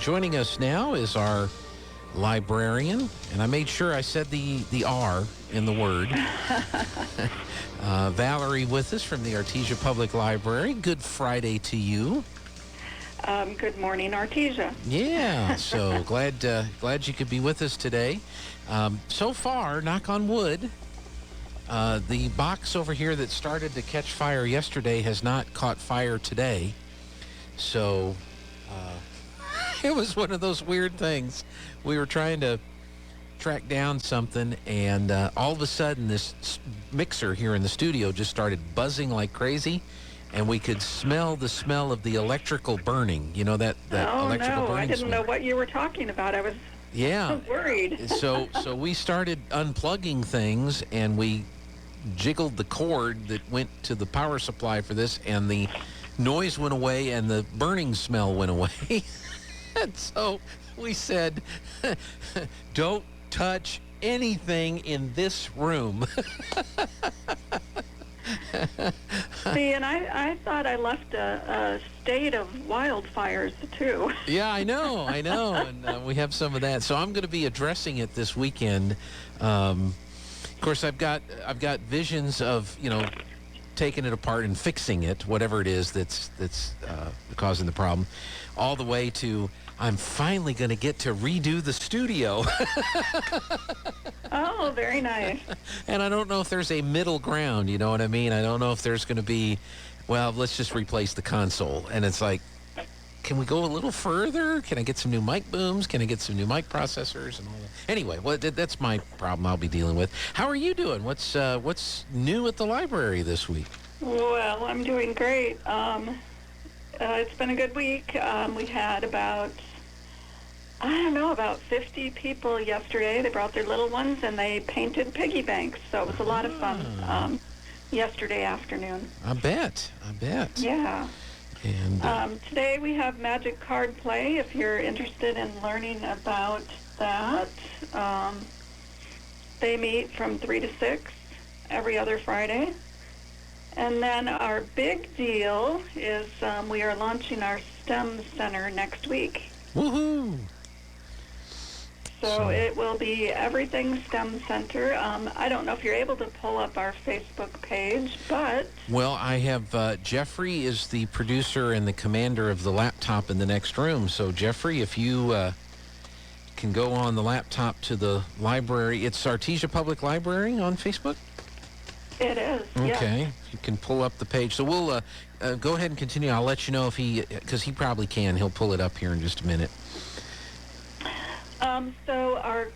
joining us now is our librarian, and I made sure I said the R in the word. Valerie with us from the Artesia Public Library. Good Friday to you. Good morning, Artesia. Yeah, so glad you could be with us today. So far, knock on wood, the box over here that started to catch fire yesterday has not caught fire today. So it was one of those weird things. We were trying to track down something, and all of a sudden this mixer here in the studio just started buzzing like crazy, and we could smell the smell of the electrical burning. You know, that electrical burning I didn't smell. know what you were talking about. I was worried. So we started unplugging things, and we jiggled the cord that went to the power supply for this, and the noise went away and the burning smell went away. And so we said, don't touch anything in this room. See, and I thought I left a state of wildfires, too. Yeah, I know. And we have some of that. So I'm going to be addressing it this weekend. Of course, I've got visions of, taking it apart and fixing it, whatever it is that's causing the problem, all the way to I'm finally going to get to redo the studio. Oh, very nice. And I don't know if there's a middle ground, you know what I mean? I don't know if there's going to be, well, let's just replace the console. And it's like, can we go a little further? Can I get some new mic booms? Can I get some new mic processors and all that? Anyway, well, that's my problem I'll be dealing with. How are you doing? What's new at the library this week? Well, I'm doing great. It's been a good week. We had about 50 people yesterday. They brought their little ones, and they painted piggy banks. So it was a lot of fun yesterday afternoon. I bet. Yeah. And today we have magic card play. If you're interested in learning about that, they meet from 3 to 6 every other Friday. And then our big deal is we are launching our STEM Center next week. Woohoo! So it will be everything STEM Center. I don't know if you're able to pull up our Facebook page, but... Well, I have Jeffrey is the producer and the commander of the laptop in the next room. So, Jeffrey, if you can go on the laptop to the library. It's Artesia Public Library on Facebook? It is, okay. Yes. You can pull up the page. So we'll go ahead and continue. I'll let you know if because he probably can. He'll pull it up here in just a minute. So our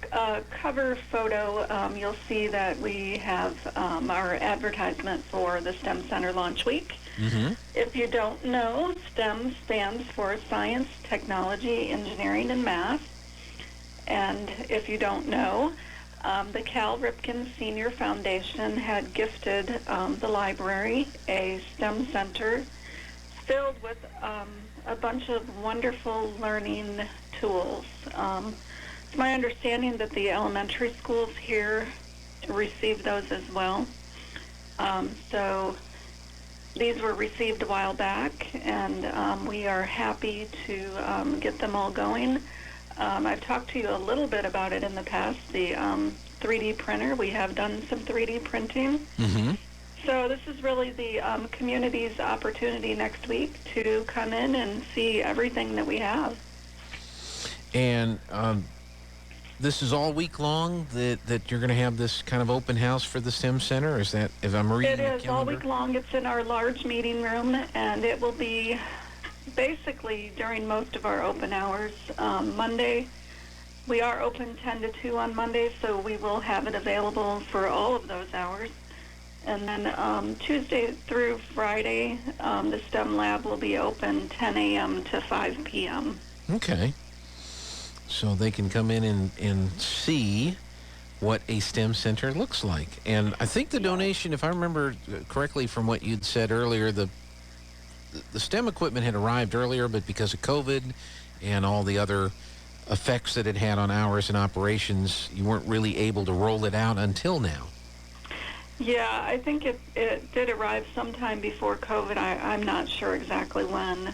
cover photo, you'll see that we have our advertisement for the STEM Center Launch Week. Mm-hmm. If you don't know, STEM stands for Science, Technology, Engineering, and Math. And if you don't know, the Cal Ripken Senior Foundation had gifted the library a STEM center filled with a bunch of wonderful learning tools. It's my understanding that the elementary schools here received those as well. So these were received a while back, and we are happy to get them all going. I've talked to you a little bit about it in the past, the 3D printer. We have done some 3D printing. Mm-hmm. So this is really the community's opportunity next week to come in and see everything that we have. And this is all week long that you're going to have this kind of open house for the STEM Center? Is that, if I'm reading the calendar? It is all week long. It's in our large meeting room, and it will be basically during most of our open hours. Monday, we are open 10 to 2 on Monday, so we will have it available for all of those hours. And then Tuesday through Friday, the STEM lab will be open 10 a.m. to 5 p.m. Okay. So they can come in and see what a STEM center looks like. And I think the donation, if I remember correctly from what you'd said earlier, the STEM equipment had arrived earlier, but because of COVID and all the other effects that it had on hours and operations, you weren't really able to roll it out until now. Yeah, I think it did arrive sometime before COVID. I'm not sure exactly when.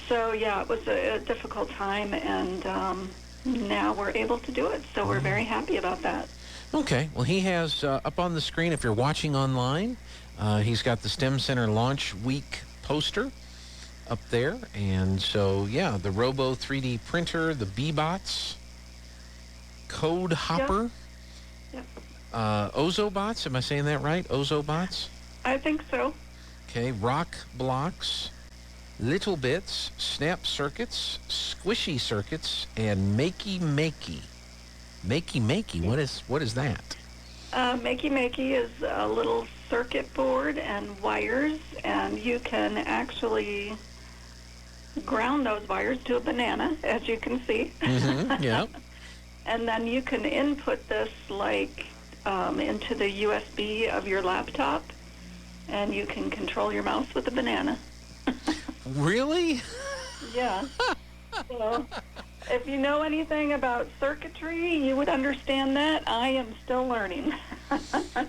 So, yeah, it was a difficult time, and now we're able to do it. So we're very happy about that. Okay. Well, he has up on the screen, if you're watching online, he's got the STEM Center Launch Week poster up there. And so, yeah, the Robo 3D printer, the B-Bots, Code Hopper, Yep. Ozobots. Am I saying that right? Ozobots? I think so. Okay. Rock Blocks, Little Bits, Snap Circuits, Squishy Circuits, and Makey Makey. Makey Makey, what is that? Makey Makey is a little circuit board and wires, and you can actually ground those wires to a banana, as you can see. Mm-hmm, yeah. And then you can input this like into the USB of your laptop, and you can control your mouse with a banana. Really? Yeah. So, if you know anything about circuitry, you would understand that. I am still learning.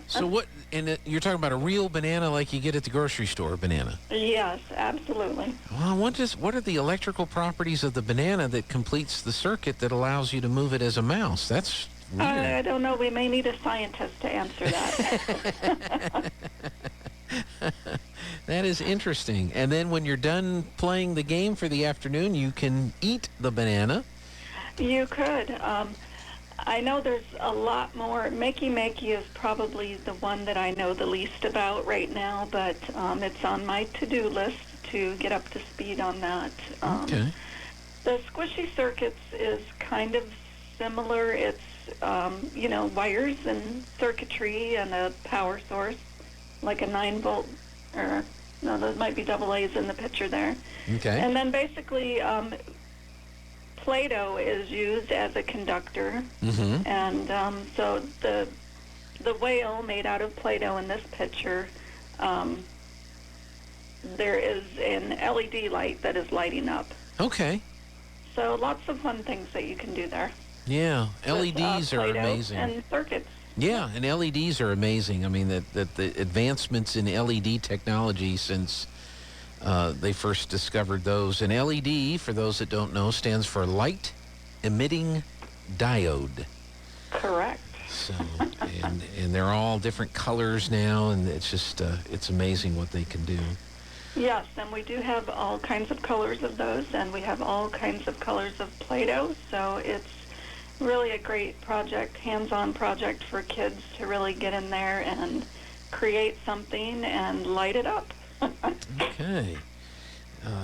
So what, and you're talking about a real banana like you get at the grocery store banana? Yes, absolutely. Well, what are the electrical properties of the banana that completes the circuit that allows you to move it as a mouse? That's weird. I don't know. We may need a scientist to answer that. That is interesting. And then when you're done playing the game for the afternoon, you can eat the banana. You could. I know there's a lot more. Makey Makey is probably the one that I know the least about right now, but it's on my to-do list to get up to speed on that. Okay. The Squishy Circuits is kind of similar. It's, wires and circuitry and a power source, like a 9-volt, or no, those might be double A's in the picture there. Okay. And then basically, Play-Doh is used as a conductor, Mm-hmm. and so the whale made out of Play-Doh in this picture, there is an LED light that is lighting up. Okay. So lots of fun things that you can do there. Yeah, LEDs with, are Play-Doh amazing. and circuits. Yeah, and LEDs are amazing. I mean, that the advancements in LED technology since they first discovered those. And LED, for those that don't know, stands for light emitting diode. Correct. So, and they're all different colors now, and it's just it's amazing what they can do. Yes, and we do have all kinds of colors of those, and we have all kinds of colors of Play-Doh, so it's really a great project, hands-on project for kids to really get in there and create something and light it up. Okay.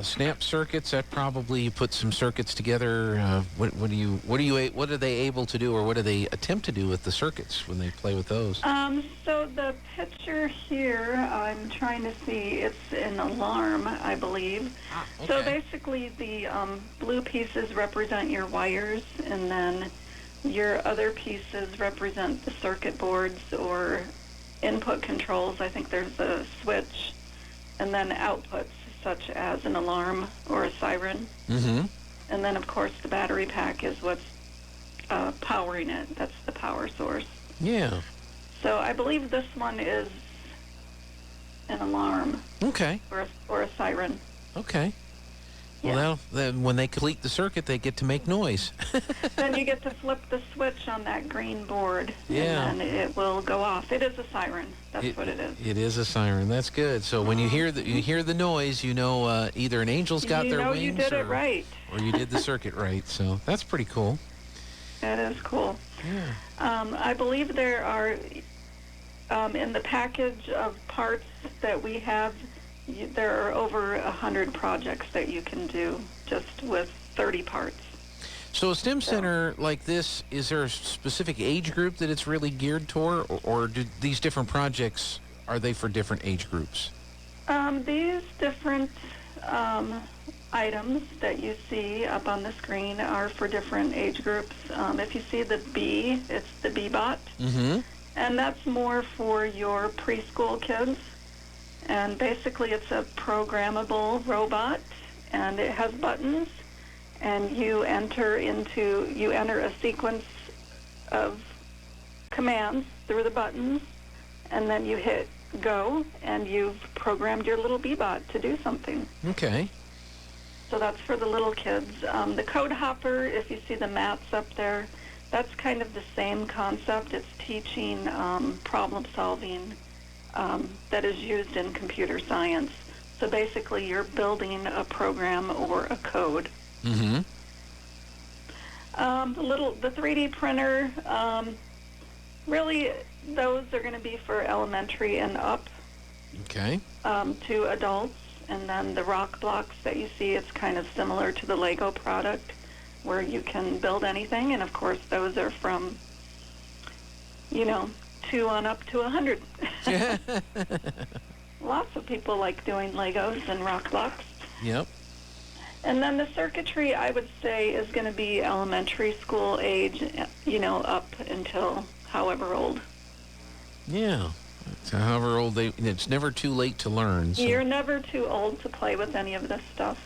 Snap circuits, that probably you put some circuits together. What are they able to do, or what do they attempt to do with the circuits when they play with those? So the picture here, I'm trying to see, it's an alarm, I believe. Okay. So basically the blue pieces represent your wires, and then your other pieces represent the circuit boards or input controls. I think there's a switch, and then outputs such as an alarm or a siren. Mm-hmm. And then, of course, the battery pack is what's powering it. That's the power source. Yeah. So I believe this one is an alarm Okay. or a siren. Okay. Yeah. Well, then when they complete the circuit, they get to make noise. Then you get to flip the switch on that green board, Yeah. and then it will go off. It is a siren. That's what it is. It is a siren. That's good. So when you hear the noise, you know either an angel's got their wings, you did it right. or you did the circuit right. So that's pretty cool. That is cool. Yeah. I believe there are, in the package of parts that we have, there are over 100 projects that you can do just with 30 parts. So a STEM center like this, is there a specific age group that it's really geared toward, or do these different projects, are they for different age groups? These different items that you see up on the screen are for different age groups. If you see the B, it's the B-Bot, Mm-hmm. and that's more for your preschool kids. And basically it's a programmable robot, and it has buttons, and you enter a sequence of commands through the buttons, and then you hit go, and you've programmed your little B-Bot to do something. Okay. So that's for the little kids. The code hopper, if you see the mats up there, that's kind of the same concept. It's teaching problem solving that is used in computer science. So basically, you're building a program or a code. Mm-hmm. The 3D printer, really, those are going to be for elementary and up. Okay. To adults. And then the rock blocks that you see, it's kind of similar to the Lego product, where you can build anything. And of course, those are from, 2 on up to 100. Lots of people like doing Legos and rock blocks. Yep. And then the circuitry, I would say, is going to be elementary school age, up until however old. Yeah. So however old it's never too late to learn. So. You're never too old to play with any of this stuff.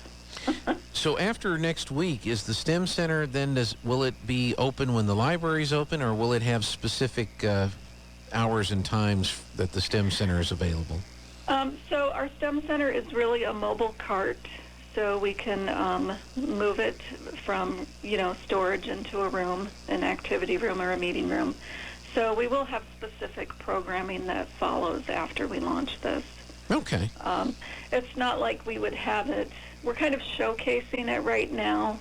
So after next week, is the STEM Center then, will it be open when the library's open, or will it have specific hours and times that the STEM Center is available? So our STEM Center is really a mobile cart, so we can move it from, storage into a room, an activity room or a meeting room. So we will have specific programming that follows after we launch this. Okay. It's not like we would have it. We're kind of showcasing it right now,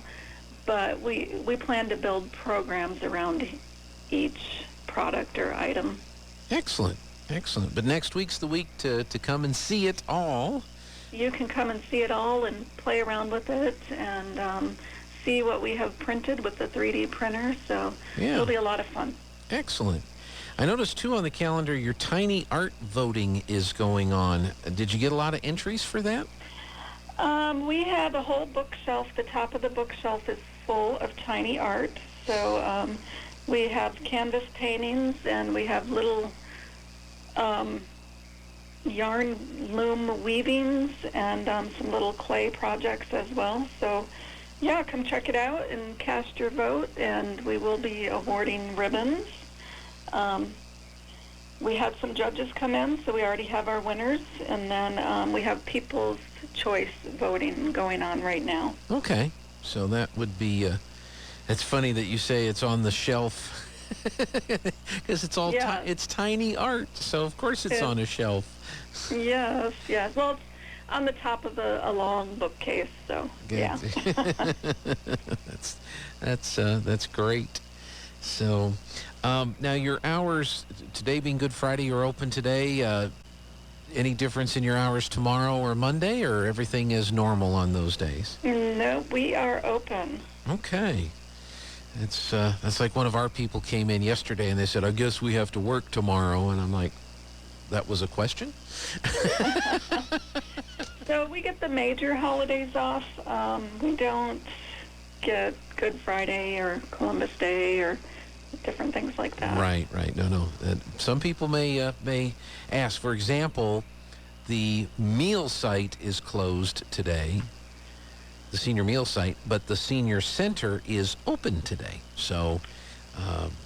but we plan to build programs around each product or item. Excellent. Excellent. But next week's the week to come and see it all. You can come and see it all and play around with it and see what we have printed with the 3D printer. So It'll be a lot of fun. Excellent. I noticed, too, on the calendar, your tiny art voting is going on. Did you get a lot of entries for that? We have a whole bookshelf. The top of the bookshelf is full of tiny art. So we have canvas paintings, and we have little yarn loom weavings and some little clay projects as well. So, yeah, come check it out and cast your vote, and we will be awarding ribbons. We had some judges come in, so we already have our winners, and then we have People's Choice voting going on right now. Okay, so that would be, it's funny that you say it's on the shelf, because it's all it's tiny art, so of course it's on a shelf. Yes. Well, it's on the top of a long bookcase, so yeah. That's great. So, now your hours, today being Good Friday, you're open today. Any difference in your hours tomorrow or Monday, or everything is normal on those days? No, we are open. Okay. That's like one of our people came in yesterday and they said, I guess we have to work tomorrow. And I'm like, that was a question? So we get the major holidays off. We don't get Good Friday or Columbus Day or different things like that. Right. No. Some people may ask, for example, the meal site is closed today, the senior meal site, but the senior center is open today. So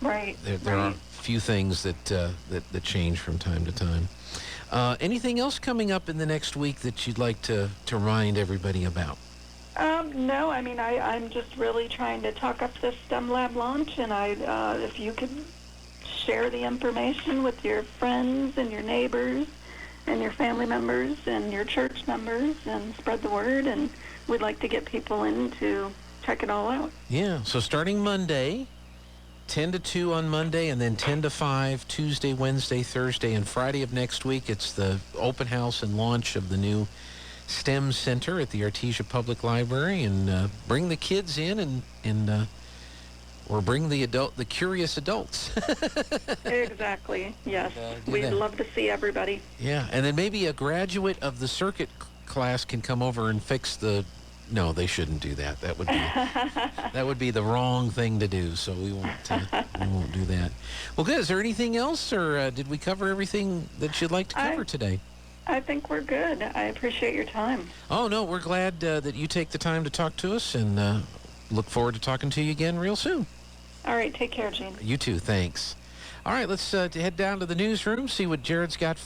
there are a few things that change from time to time. Anything else coming up in the next week that you'd like to remind everybody about? No, I mean, I'm just really trying to talk up this STEM Lab launch, and if you could share the information with your friends and your neighbors and your family members and your church members and spread the word, and we'd like to get people in to check it all out. Yeah, so starting Monday, 10 to 2 on Monday, and then 10 to 5 Tuesday, Wednesday, Thursday, and Friday of next week. It's the open house and launch of the new STEM Center at the Artesia Public Library, and bring the kids in or bring the curious adults. Exactly, yes. We'd love to see everybody. Yeah, and then maybe a graduate of the circuit class can come over and fix the... No, they shouldn't do that. That would be the wrong thing to do. So we won't do that. Well, good. Is there anything else, or did we cover everything that you'd like to cover today? I think we're good. I appreciate your time. Oh no, we're glad that you take the time to talk to us, and look forward to talking to you again real soon. All right, take care, Gene. You too. Thanks. All right, let's head down to the newsroom, see what Jared's got